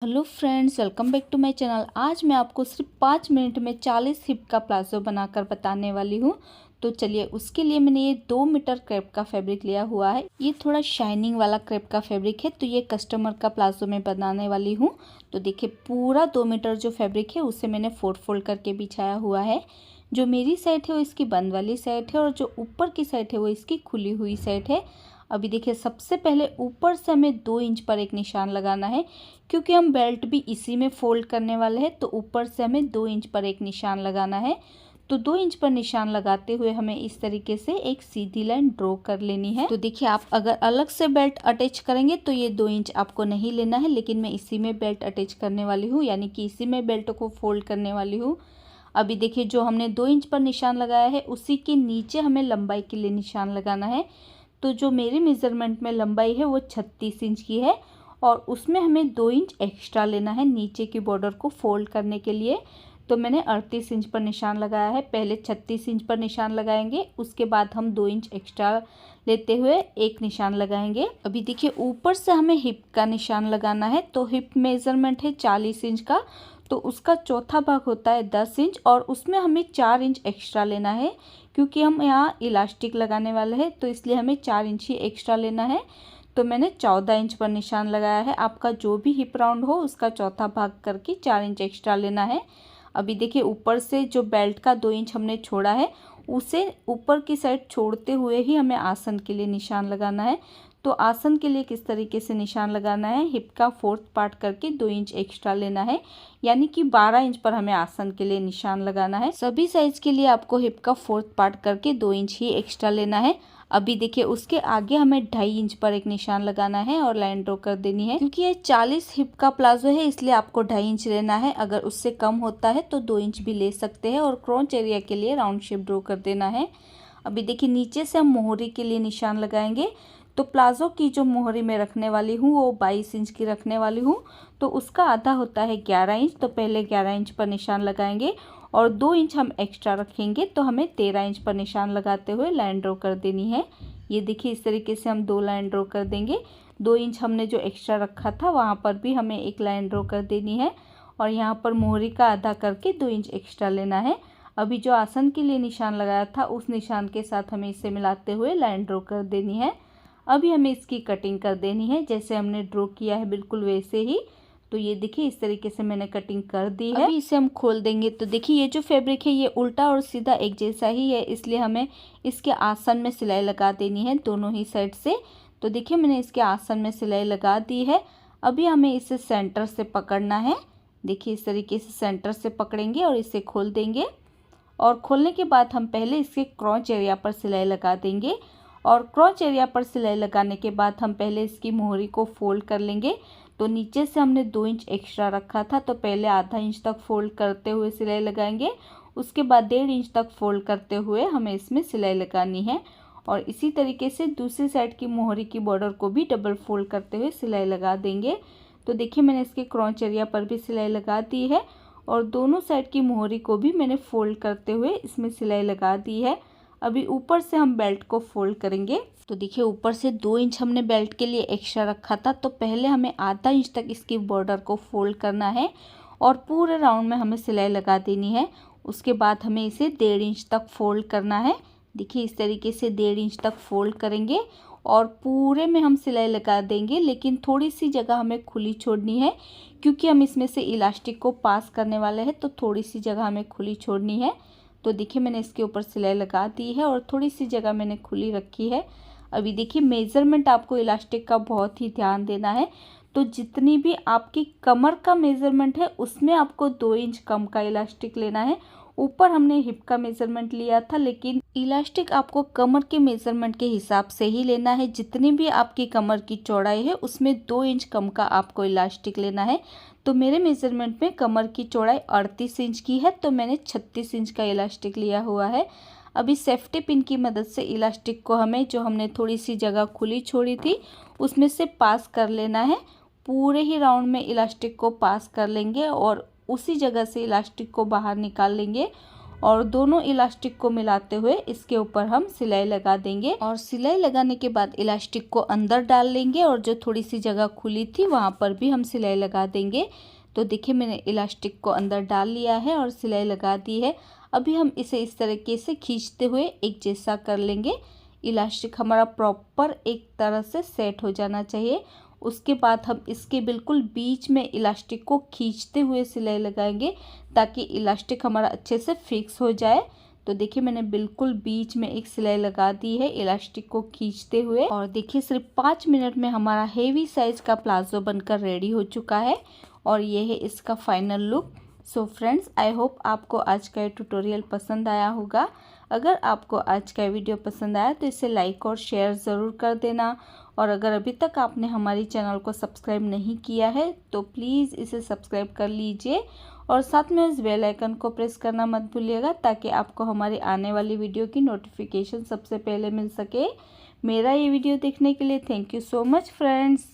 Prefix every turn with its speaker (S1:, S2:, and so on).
S1: Hello friends, welcome back to my channel. आज मैं आपको सिर्फ 5 मिनट में 40 हिप का प्लाजो बनाकर बताने वाली हूँ। तो चलिए, उसके लिए मैंने ये 2 मीटर क्रेप का फैब्रिक लिया हुआ है। ये थोड़ा शाइनिंग वाला क्रेप का फैब्रिक है, तो ये कस्टमर का प्लाजो मैं बनाने वाली हूँ। तो देखिए, पूरा 2 मीटर जो फैब्रिक है उसे मैंने फोल्ड करके बिछाया हुआ है। जो मेरी साइड है वो इसकी बंद वाली साइड है और जो ऊपर की साइड है वो इसकी खुली हुई साइड है। अभी देखिए, सबसे पहले ऊपर से हमें 2 इंच पर एक निशान लगाना है, क्योंकि हम बेल्ट भी इसी में फोल्ड करने वाले हैं। तो ऊपर से हमें 2 इंच पर एक निशान लगाना है। तो 2 इंच पर निशान लगाते हुए हमें इस तरीके से एक सीधी लाइन ड्रॉ कर लेनी है। तो देखिए, आप अगर अलग से बेल्ट अटैच करेंगे तो ये 2 इंच आपको नहीं लेना है, लेकिन मैं इसी में बेल्ट अटैच करने वाली हूँ, यानी कि इसी में बेल्ट को फोल्ड करने वाली हूँ। अभी देखिए, जो हमने 2 इंच पर निशान लगाया है उसी के नीचे हमें लंबाई के लिए निशान लगाना है। तो जो मेरी मेज़रमेंट में लंबाई है वो 36 इंच की है और उसमें हमें 2 इंच एक्स्ट्रा लेना है नीचे की बॉर्डर को फोल्ड करने के लिए। तो मैंने 38 इंच पर निशान लगाया है। पहले 36 इंच पर निशान लगाएंगे, उसके बाद हम 2 इंच एक्स्ट्रा लेते हुए एक निशान लगाएंगे। अभी देखिए, ऊपर से हमें हिप का निशान लगाना है। तो हिप मेज़रमेंट है 40 इंच का, तो उसका चौथा भाग होता है 10 इंच और उसमें हमें 4 इंच एक्स्ट्रा लेना है, क्योंकि हम यहाँ इलास्टिक लगाने वाले हैं, तो इसलिए हमें 4 इंच ही एक्स्ट्रा लेना है। तो मैंने 14 इंच पर निशान लगाया है। आपका जो भी हिप राउंड हो उसका चौथा भाग करके 4 इंच एक्स्ट्रा लेना है। अभी देखिए, ऊपर से जो बेल्ट का 2 इंच हमने छोड़ा है उसे ऊपर की साइड छोड़ते हुए ही हमें आसन के लिए निशान लगाना है। तो आसन के लिए किस तरीके से निशान लगाना है, हिप का 4th पार्ट करके 2 इंच एक्स्ट्रा लेना है, यानी कि 12 इंच पर हमें आसन के लिए निशान लगाना है। सभी साइज के लिए आपको हिप का 4th पार्ट करके 2 इंच ही एक्स्ट्रा लेना है। अभी देखिए, उसके आगे हमें 2.5 इंच पर एक निशान लगाना है और लाइन ड्रॉ कर देनी है। क्योंकि ये 40 हिप का प्लाजो है, इसलिए आपको 2.5 इंच लेना है। अगर उससे कम होता है तो 2 इंच भी ले सकते हैं। और क्रॉच एरिया के लिए राउंड शेप ड्रॉ कर देना है। अभी देखिए, नीचे से हम मोहरी के लिए निशान लगाएंगे। तो प्लाजो की जो मोहरी मैं रखने वाली हूँ वो 22 इंच की रखने वाली हूँ। तो उसका आधा होता है 11 इंच। तो पहले 11 इंच पर निशान लगाएंगे और 2 इंच हम एक्स्ट्रा रखेंगे, तो हमें 13 इंच पर निशान लगाते हुए लाइन ड्रॉ कर देनी है। ये देखिए, इस तरीके से हम 2 लाइन ड्रॉ कर देंगे। 2 इंच हमने जो एक्स्ट्रा रखा था वहाँ पर भी हमें एक लाइन ड्रॉ कर देनी है और यहाँ पर मोहरी का आधा करके 2 इंच एक्स्ट्रा लेना है। अभी जो आसन के लिए निशान लगाया था उस निशान के साथ हमें इसे मिलाते हुए लाइन ड्रॉ कर देनी है। अभी हमें इसकी कटिंग कर देनी है, जैसे हमने ड्रॉ किया है बिल्कुल वैसे ही। तो ये देखिए, इस तरीके से मैंने कटिंग कर दी है। अभी इसे हम खोल देंगे। तो देखिए, ये जो फैब्रिक है ये उल्टा और सीधा एक जैसा ही है, इसलिए हमें इसके आसन में सिलाई लगा देनी है दोनों ही साइड से। तो देखिए, मैंने इसके आसन में सिलाई लगा दी है। अभी हमें इसे सेंटर से पकड़ना है। देखिए, इस तरीके से सेंटर से पकड़ेंगे और इसे खोल देंगे। और खोलने के बाद हम पहले इसके क्रॉच एरिया पर सिलाई लगा देंगे और क्रॉच एरिया पर सिलाई लगाने के बाद हम पहले इसकी मोहरी को फोल्ड कर लेंगे। तो नीचे से हमने 2 इंच एक्स्ट्रा रखा था, तो पहले आधा इंच तक फोल्ड करते हुए सिलाई लगाएंगे। उसके बाद 1.5 इंच तक फोल्ड करते हुए हमें इसमें सिलाई लगानी है। और इसी तरीके से दूसरी साइड की मोहरी की बॉर्डर को भी डबल फोल्ड करते हुए सिलाई लगा देंगे। तो देखिए, मैंने इसके क्रॉच एरिया पर भी सिलाई लगा दी है और दोनों साइड की मोहरी को भी मैंने फोल्ड करते हुए इसमें सिलाई लगा दी है। अभी ऊपर से हम बेल्ट को फोल्ड करेंगे। तो देखिए, ऊपर से 2 इंच हमने बेल्ट के लिए एक्स्ट्रा रखा था, तो पहले हमें आधा इंच तक इसकी बॉर्डर को फोल्ड करना है और पूरे राउंड में हमें सिलाई लगा देनी है। उसके बाद हमें इसे 1.5 इंच तक फोल्ड करना है। देखिए, इस तरीके से 1.5 इंच तक फोल्ड करेंगे और पूरे में हम सिलाई लगा देंगे, लेकिन थोड़ी सी जगह हमें खुली छोड़नी है, क्योंकि हम इसमें से इलास्टिक को पास करने वाले हैं। तो थोड़ी सी जगह हमें खुली छोड़नी है। तो देखिए, मैंने इसके ऊपर सिलाई लगा दी है और थोड़ी सी जगह मैंने खुली रखी है। अभी देखिए, मेज़रमेंट आपको इलास्टिक का बहुत ही ध्यान देना है। तो जितनी भी आपकी कमर का मेज़रमेंट है उसमें आपको 2 इंच कम का इलास्टिक लेना है। ऊपर हमने हिप का मेज़रमेंट लिया था, लेकिन इलास्टिक आपको कमर के मेज़रमेंट के हिसाब से ही लेना है। जितनी भी आपकी कमर की चौड़ाई है उसमें 2 इंच कम का आपको इलास्टिक लेना है। तो मेरे मेज़रमेंट में कमर की चौड़ाई 38 इंच की है, तो मैंने 36 इंच का इलास्टिक लिया हुआ है। अभी सेफ्टी पिन की मदद से इलास्टिक को हमें, जो हमने थोड़ी सी जगह खुली छोड़ी थी, उसमें से पास कर लेना है। पूरे ही राउंड में इलास्टिक को पास कर लेंगे और उसी जगह से इलास्टिक को बाहर निकाल लेंगे और दोनों इलास्टिक को मिलाते हुए इसके ऊपर हम सिलाई लगा देंगे। और सिलाई लगाने के बाद इलास्टिक को अंदर डाल लेंगे और जो थोड़ी सी जगह खुली थी वहाँ पर भी हम सिलाई लगा देंगे। तो देखिए मैंने इलास्टिक को अंदर डाल लिया है और सिलाई लगा दी है। अभी हम इसे इस तरीके से खींचते हुए एक जैसा कर लेंगे। इलास्टिक हमारा प्रॉपर एक तरह से सेट हो जाना चाहिए। उसके बाद हम इसके बिल्कुल बीच में इलास्टिक को खींचते हुए सिलाई लगाएंगे ताकि इलास्टिक हमारा अच्छे से फिक्स हो जाए। तो देखिए मैंने बिल्कुल बीच में एक सिलाई लगा दी है इलास्टिक को खींचते हुए। और देखिए सिर्फ 5 मिनट में हमारा हेवी साइज का प्लाजो बनकर रेडी हो चुका है और ये है इसका final look. So friends, I hope आपको आज का ये ट्यूटोरियल पसंद आया होगा। अगर आपको आज का वीडियो पसंद आया तो इसे लाइक और शेयर ज़रूर कर देना। और अगर अभी तक आपने हमारी चैनल को सब्सक्राइब नहीं किया है तो प्लीज़ इसे सब्सक्राइब कर लीजिए और साथ में उस बेल आइकन को प्रेस करना मत भूलिएगा ताकि आपको हमारी आने वाली वीडियो की नोटिफिकेशन सबसे पहले मिल सके। मेरा ये वीडियो देखने के लिए thank you so much friends.